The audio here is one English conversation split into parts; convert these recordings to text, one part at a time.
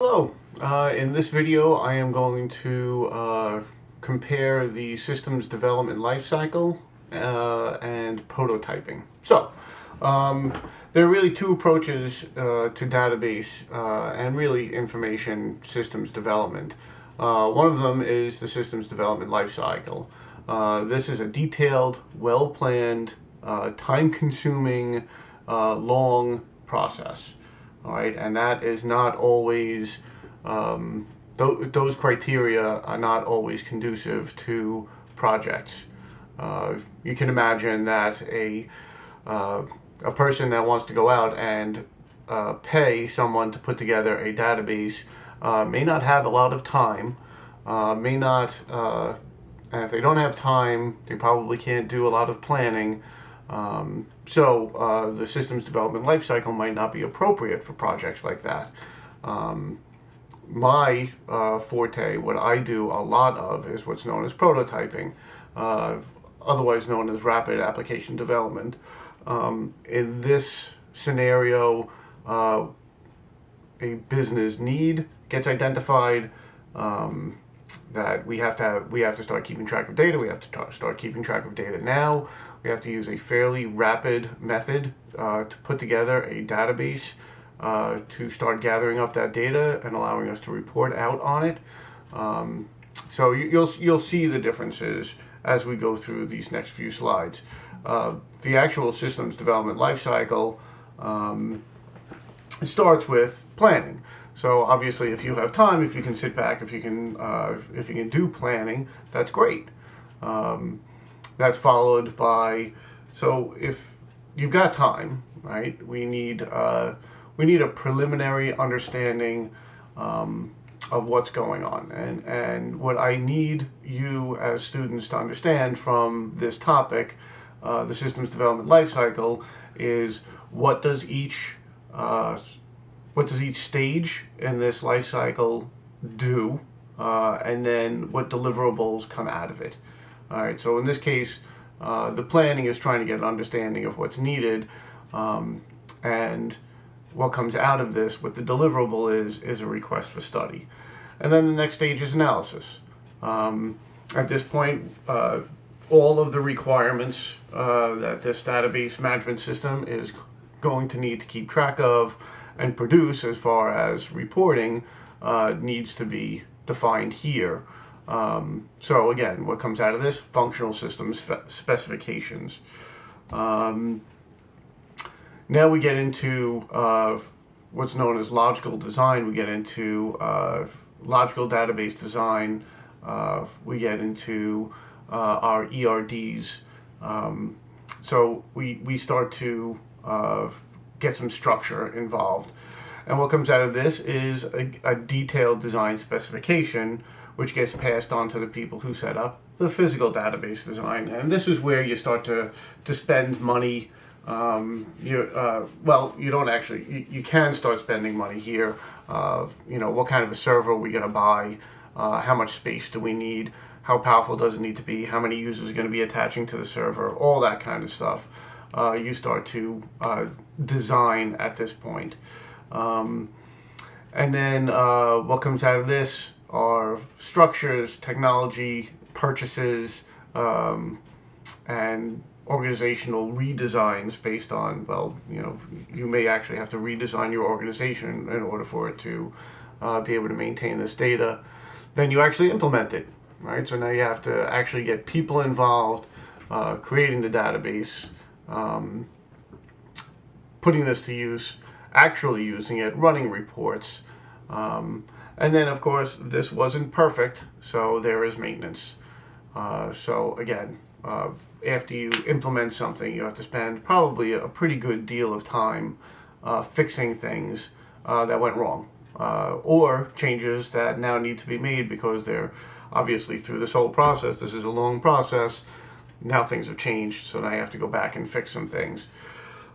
Hello, in this video I am going to compare the systems development lifecycle and prototyping. There are really two approaches to database and really information systems development. One of them is the systems development lifecycle. This is a detailed, well-planned, time-consuming, long process. All right, and that is not always, those criteria are not always conducive to projects. You can imagine that a person that wants to go out and pay someone to put together a database may not have a lot of time, may not, and if they don't have time, they probably can't do a lot of planning. The systems development lifecycle might not be appropriate for projects like that. My forte, what I do a lot of, is what's known as prototyping, otherwise known as rapid application development. In this scenario, a business need gets identified, that we have to start keeping track of data. We have to start keeping track of data now. We have to use a fairly rapid method to put together a database to start gathering up that data and allowing us to report out on it. So you'll see the differences as we go through these next few slides. The actual systems development lifecycle starts with planning. So obviously, if you have time, if you can sit back, if you can do planning, that's great. That's followed by, so if you've got time, right? We need a preliminary understanding of what's going on, and what I need you as students to understand from this topic, the systems development lifecycle, is what does each stage in this life cycle do, and then what deliverables come out of it. All right, so in this case, the planning is trying to get an understanding of what's needed, and what comes out of this, what the deliverable is a request for study. And then the next stage is analysis. At this point, all of the requirements that this database management system is going to need to keep track of and produce as far as reporting needs to be defined here. So again, what comes out of this? Functional systems specifications. Now we get into what's known as logical design. We get into logical database design. We get into our ERDs. So we start to get some structure involved. And what comes out of this is a detailed design specification, which gets passed on to the people who set up the physical database design. And this is where you start to spend money. You don't actually, you can start spending money here. What kind of a server are we going to buy? How much space do we need? How powerful does it need to be? How many users are going to be attaching to the server? All that kind of stuff. You start to design at this point. And then what comes out of this are structures, technology, purchases, and organizational redesigns based on, you may actually have to redesign your organization in order for it to be able to maintain this data. Then you actually implement it, right? So now you have to actually get people involved, creating the database, putting this to use, actually using it, running reports. And then, of course, this wasn't perfect, so there is maintenance. So again, after you implement something, you have to spend probably a pretty good deal of time fixing things that went wrong, or changes that now need to be made because they're obviously through this whole process. This is a long process. Now things have changed, so now you have to go back and fix some things.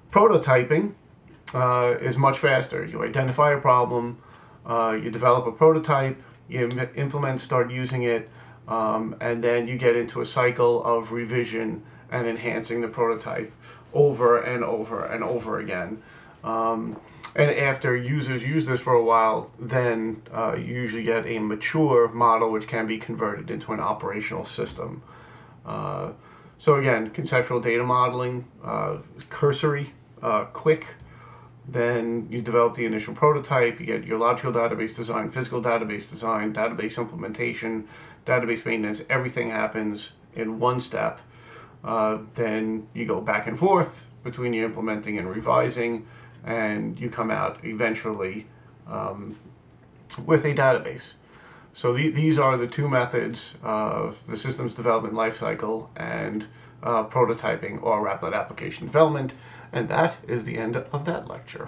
Prototyping is much faster. You identify a problem, you develop a prototype, you implement, start using it, and then you get into a cycle of revision and enhancing the prototype over and over and over again. And after users use this for a while, then you usually get a mature model which can be converted into an operational system. So again, conceptual data modeling, cursory, quick. Then you develop the initial prototype, you get your logical database design, physical database design, database implementation, database maintenance. Everything happens in one step. Then you go back and forth between you implementing and revising, and you come out eventually with a database. So these are the two methods of the systems development lifecycle and prototyping or Replit application development. And that is the end of that lecture.